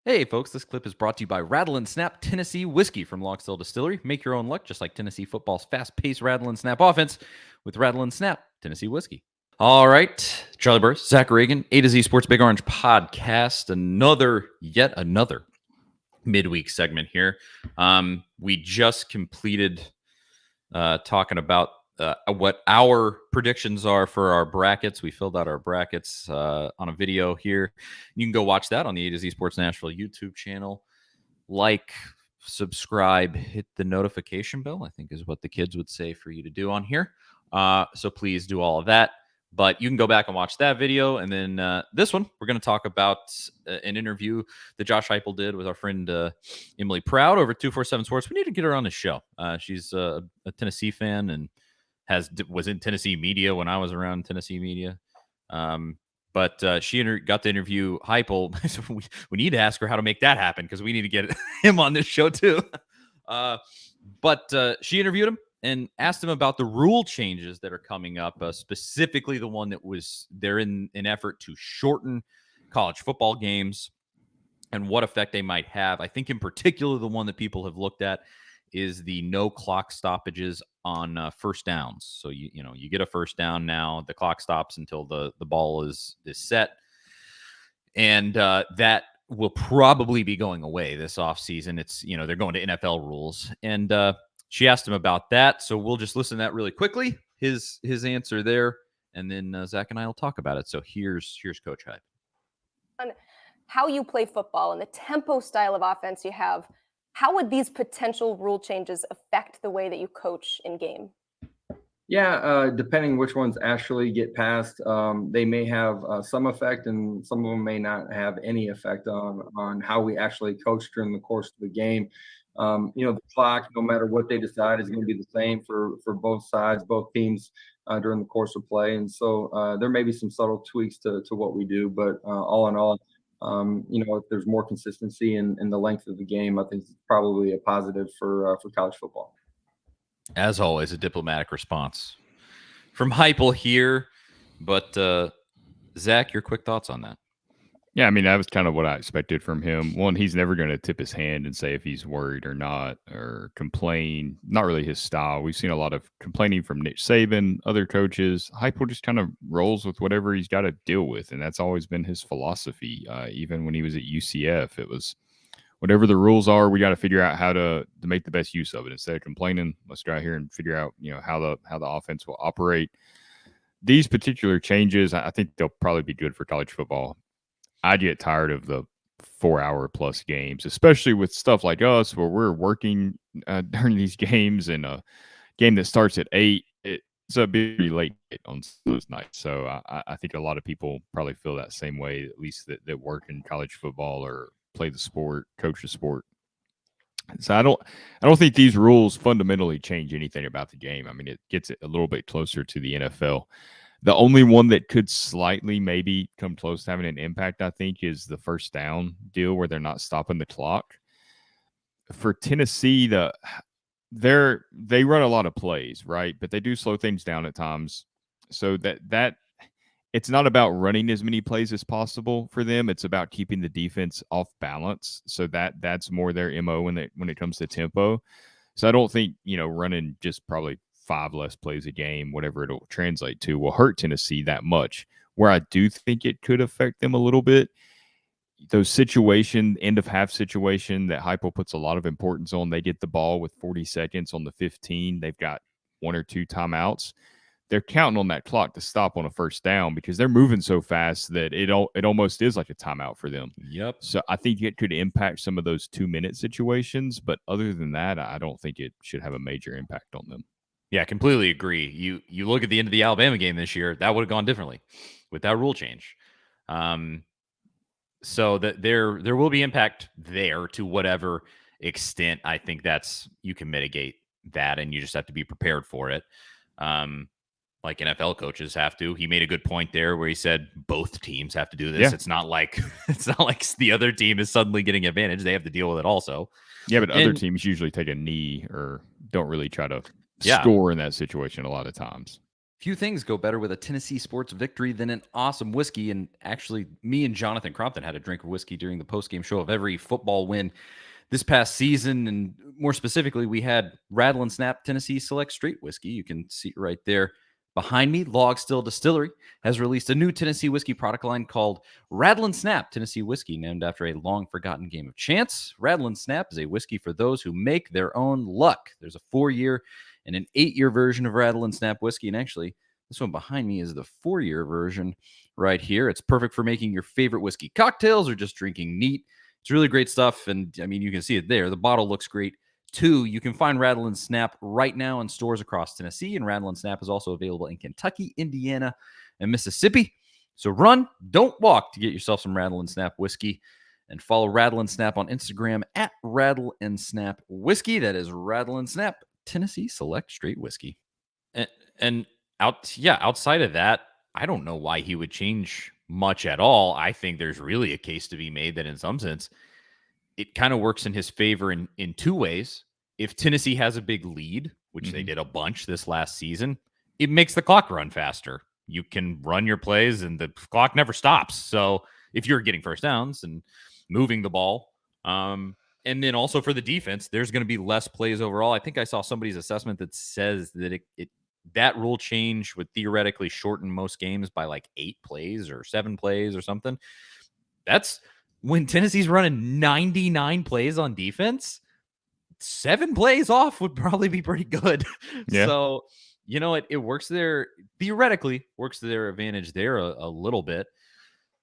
Hey folks, this clip is brought to you by Rattle and Snap Tennessee Whiskey from Lockstill Distillery. Make your own luck just like Tennessee football's fast-paced Rattle and Snap offense with Rattle and Snap Tennessee Whiskey. All right, Charlie Burris, Zach Reagan, A to Z Sports Big Orange podcast. Yet another midweek segment here. We just completed talking about what our predictions are for our brackets. We filled out our brackets on a video here. You can go watch that on the A to Z Sports Nashville YouTube channel. Like, subscribe, hit the notification bell, I think is what the kids would say for you to do on here. So please do all of that. But you can go back and watch that video. And then this one, we're going to talk about an interview that Josh Heupel did with our friend Emily Proud over 247 Sports. We need to get her on the show. She's a Tennessee fan and was in Tennessee media when I was around Tennessee media. But she got to interview Heupel. So we need to ask her how to make that happen because we need to get him on this show too. But she interviewed him and asked him about the rule changes that are coming up, specifically the one that was there in an effort to shorten college football games and what effect they might have. I think in particular, the one that people have looked at is the no clock stoppages on first downs. So you get a first down now, the clock stops until the ball is set, and that will probably be going away this offseason. It's they're going to NFL rules, and she asked him about that. So we'll just listen to that really quickly. His answer there, and then Zach and I will talk about it. So here's Coach Hype. On how you play football and the tempo style of offense you have, how would these potential rule changes affect the way that you coach in game? Yeah, depending which ones actually get passed, they may have some effect, and some of them may not have any effect on how we actually coach during the course of the game. The clock, no matter what they decide, is going to be the same for both sides, both teams during the course of play, and so there may be some subtle tweaks to what we do, but all in all, if there's more consistency in the length of the game, I think it's probably a positive for college football. As always, a diplomatic response from Heupel here. But Zach, your quick thoughts on that? Yeah, I mean, that was kind of what I expected from him. One, he's never going to tip his hand and say if he's worried or not, or complain. Not really his style. We've seen a lot of complaining from Nick Saban, other coaches. Heupel just kind of rolls with whatever he's got to deal with, and that's always been his philosophy. Even when he was at UCF, it was whatever the rules are, we got to figure out how to make the best use of it. Instead of complaining, let's go out here and figure out how the offense will operate. These particular changes, I think they'll probably be good for college football. I get tired of the 4-hour plus games, especially with stuff like us where we're working during these games, and a game that starts at 8, it's a bit late on those nights. So I think a lot of people probably feel that same way, at least that work in college football or play the sport, coach the sport. So I don't think these rules fundamentally change anything about the game. I mean, it gets it a little bit closer to the NFL. The only one that could slightly maybe come close to having an impact, I think, is the first down deal where they're not stopping the clock. For Tennessee, they run a lot of plays, right? But they do slow things down at times. So that it's not about running as many plays as possible for them. It's about keeping the defense off balance. So that's more their MO when it comes to tempo. So I don't think, running just probably 5 less plays a game, whatever it'll translate to, will hurt Tennessee that much. Where I do think it could affect them a little bit, those end of half situation that Heupel puts a lot of importance on. They get the ball with 40 seconds on the 15. They've got 1 or 2 timeouts. They're counting on that clock to stop on a first down because they're moving so fast that it almost is like a timeout for them. Yep. So I think it could impact some of those 2-minute situations, but other than that, I don't think it should have a major impact on them. Yeah, completely agree. You look at the end of the Alabama game this year, that would have gone differently with that rule change. So that there will be impact there to whatever extent. I think you can mitigate that, and you just have to be prepared for it. Like NFL coaches have to. He made a good point there where he said both teams have to do this. Yeah. It's not like the other team is suddenly getting advantage. They have to deal with it also. Yeah, but other teams usually take a knee or don't really try to score in that situation a lot of times. Few things go better with a Tennessee sports victory than an awesome whiskey. And actually, me and Jonathan Crompton had a drink of whiskey during the postgame show of every football win this past season. And more specifically, we had Rattle and Snap Tennessee Select Straight Whiskey. You can see it right there behind me. Log Still Distillery has released a new Tennessee whiskey product line called Rattle and Snap Tennessee Whiskey, named after a long-forgotten game of chance. Rattle and Snap is a whiskey for those who make their own luck. There's a 4-year and an 8-year version of Rattle and Snap whiskey. And actually, this one behind me is the 4-year version right here. It's perfect for making your favorite whiskey cocktails or just drinking neat. It's really great stuff. And I mean, you can see it there. The bottle looks great too. You can find Rattle and Snap right now in stores across Tennessee. And Rattle and Snap is also available in Kentucky, Indiana, and Mississippi. So run, don't walk to get yourself some Rattle and Snap whiskey. And follow Rattle and Snap on Instagram at Rattle and Snap Whiskey. That is Rattle and Snap Tennessee Select Straight Whiskey. And outside of that, I don't know why he would change much at all. I think there's really a case to be made that in some sense, it kind of works in his favor in 2 ways. If Tennessee has a big lead, which they did a bunch this last season, it makes the clock run faster. You can run your plays and the clock never stops. So if you're getting first downs and moving the ball, and then also for the defense, there's going to be less plays overall. I think I saw somebody's assessment that says that that rule change would theoretically shorten most games by like 8 plays or 7 plays or something. That's when Tennessee's running 99 plays on defense. 7 plays off would probably be pretty good. Yeah. So, it works there, theoretically works to their advantage there a little bit.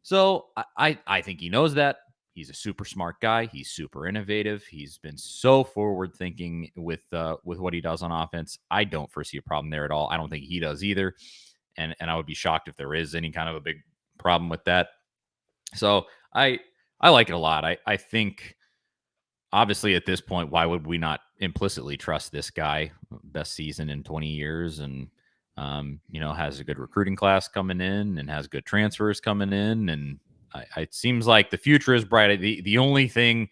So I think he knows that. He's a super smart guy. He's super innovative. He's been so forward thinking with what he does on offense. I don't foresee a problem there at all. I don't think he does either. And I would be shocked if there is any kind of a big problem with that. So I like it a lot. I think obviously at this point, why would we not implicitly trust this guy? Best season in 20 years and has a good recruiting class coming in and has good transfers coming in. And it seems like the future is bright. The only thing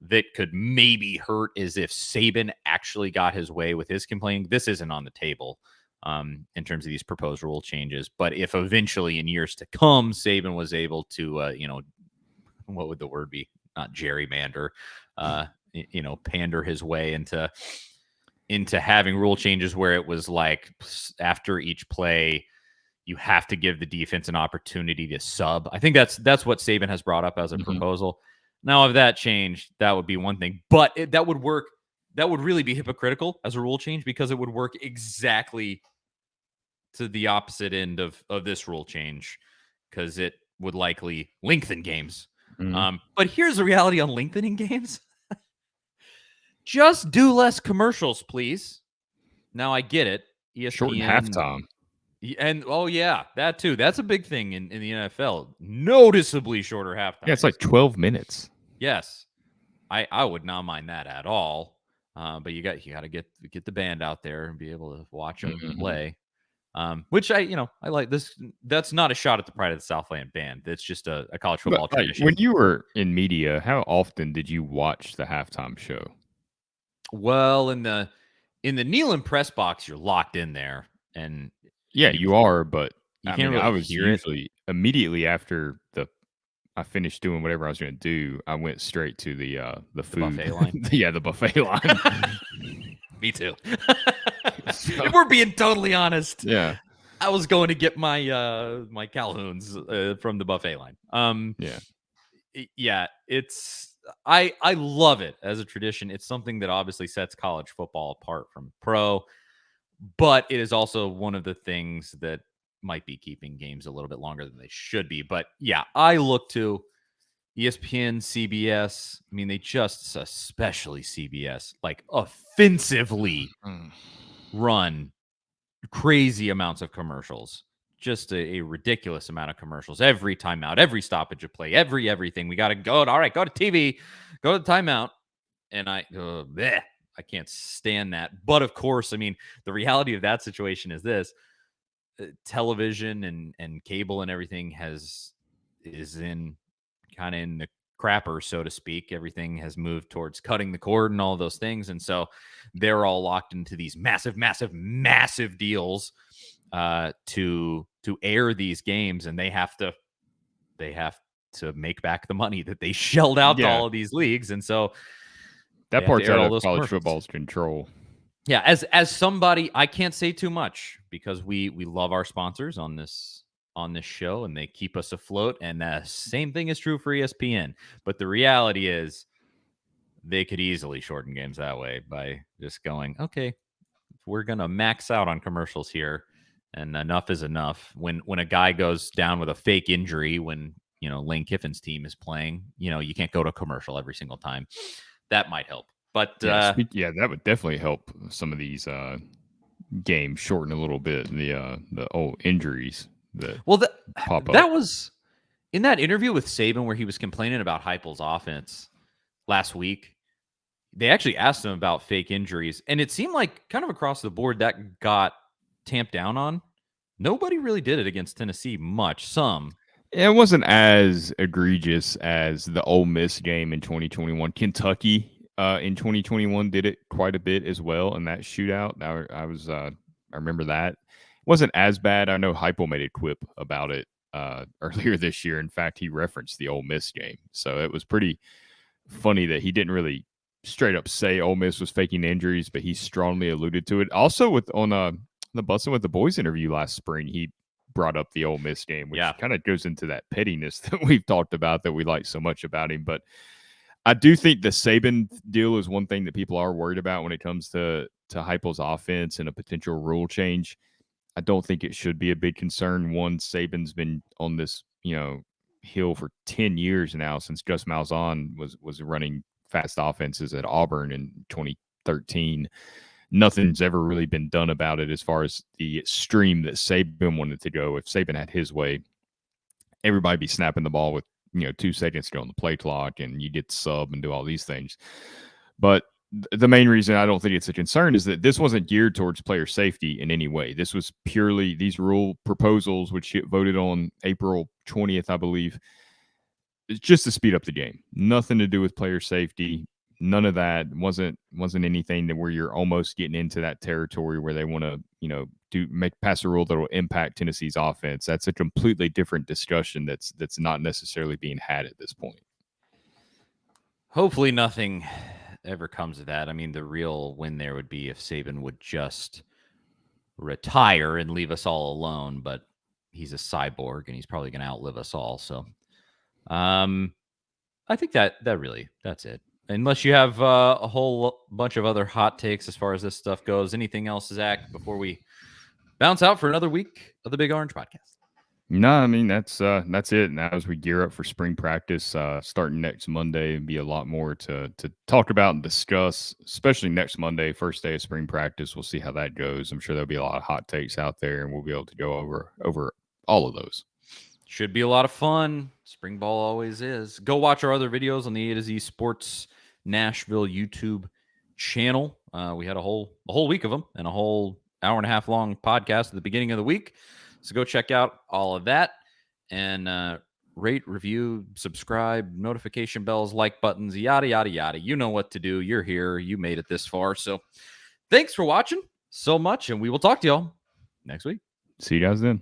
that could maybe hurt is if Saban actually got his way with his complaining. This isn't on the table in terms of these proposed rule changes. But if eventually in years to come, Saban was able to, what would the word be? Not gerrymander, pander his way into having rule changes where it was like after each play, you have to give the defense an opportunity to sub. I think that's what Saban has brought up as a proposal. Now, if that changed, that would be one thing, but that would work. That would really be hypocritical as a rule change because it would work exactly to the opposite end of this rule change because it would likely lengthen games. But here's the reality on lengthening games. Just do less commercials, please. Now I get it. ESPN, shorten halftime. And that too. That's a big thing in the NFL. Noticeably shorter halftime. Yeah, it's like 12 minutes. Yes. I would not mind that at all. But you got to get the band out there and be able to watch them play. Which I like this. That's not a shot at the Pride of the Southland band. It's just a college football tradition. When you were in media, how often did you watch the halftime show? Well, in the Neyland press box, you're locked in there, and yeah, you are. But I was hear usually immediately after I finished doing whatever I was going to do. I went straight to the food buffet line. Yeah, the buffet line. Me too. If we're being totally honest, yeah, I was going to get my my Calhouns from the buffet line. Yeah, it's I love it as a tradition. It's something that obviously sets college football apart from pro, but it is also one of the things that might be keeping games a little bit longer than they should be. But yeah, I look to ESPN, CBS. I mean, they just, especially CBS, like offensively run crazy amounts of commercials. Just a ridiculous amount of commercials. Every timeout, every stoppage of play, everything. We got to go. All right, go to TV, go to the timeout. And I can't stand that. But of course, I mean, the reality of that situation is this. Television and cable and everything is in kind of in the crapper, so to speak. Everything has moved towards cutting the cord and all those things. And so they're all locked into these massive deals to air these games, and they have to make back the money that they shelled out to all of these leagues, and so that they have to part's air out all of those college commercials. football's control. Yeah, as somebody, I can't say too much because we love our sponsors on this show, and they keep us afloat. And the same thing is true for ESPN. But the reality is, they could easily shorten games that way by just going, okay, we're gonna max out on commercials here, and enough is enough. When a guy goes down with a fake injury, when Lane Kiffin's team is playing, you can't go to commercial every single time. That might help. But that would definitely help some of these games shorten a little bit. The injuries that pop up. That was in that interview with Saban where he was complaining about Heupel's offense last week. They actually asked him about fake injuries, and it seemed like kind of across the board that got tamped down on. Nobody really did it against Tennessee much. Some. It wasn't as egregious as the Ole Miss game in 2021. Kentucky in 2021 did it quite a bit as well in that shootout. I remember that. It wasn't as bad. I know Heupel made a quip about it earlier this year. In fact, he referenced the Ole Miss game. So it was pretty funny that he didn't really straight up say Ole Miss was faking injuries, but he strongly alluded to it. Also, on the Bussin' with the Boys interview last spring, he brought up the Ole Miss game, which kind of goes into that pettiness that we've talked about that we like so much about him. But I do think the Saban deal is one thing that people are worried about when it comes to Heupel's offense and a potential rule change. I don't think it should be a big concern. One, Saban's been on this, hill for 10 years now since Gus Malzahn was running fast offenses at Auburn in 2013. Nothing's ever really been done about it as far as the stream that Saban wanted to go. If Saban had his way, everybody be snapping the ball with 2 seconds to go on the play clock, and you get sub and do all these things. But the main reason I don't think it's a concern is that this wasn't geared towards player safety in any way. This was purely these rule proposals, which get voted on April 20th, I believe. It's just to speed up the game. Nothing to do with player safety. None of that wasn't anything that where you're almost getting into that territory where they want to pass a rule that will impact Tennessee's offense. That's a completely different discussion that's not necessarily being had at this point. Hopefully nothing ever comes of that. I mean, the real win there would be if Saban would just retire and leave us all alone, but he's a cyborg and he's probably going to outlive us all. So I think that's it. Unless you have a whole bunch of other hot takes as far as this stuff goes. Anything else, Zach, before we bounce out for another week of the Big Orange Podcast? No, I mean, that's it. Now as we gear up for spring practice, starting next Monday, and be a lot more to talk about and discuss, especially next Monday, first day of spring practice. We'll see how that goes. I'm sure there'll be a lot of hot takes out there, and we'll be able to go over all of those. Should be a lot of fun. Spring ball always is. Go watch our other videos on the A to Z Sports Nashville YouTube channel. We had a whole week of them and a whole hour and a half long podcast at the beginning of the week. So go check out all of that and rate, review, subscribe, notification bells, like buttons, yada, yada, yada. You know what to do. You're here. You made it this far. So thanks for watching so much, and we will talk to y'all next week. See you guys then.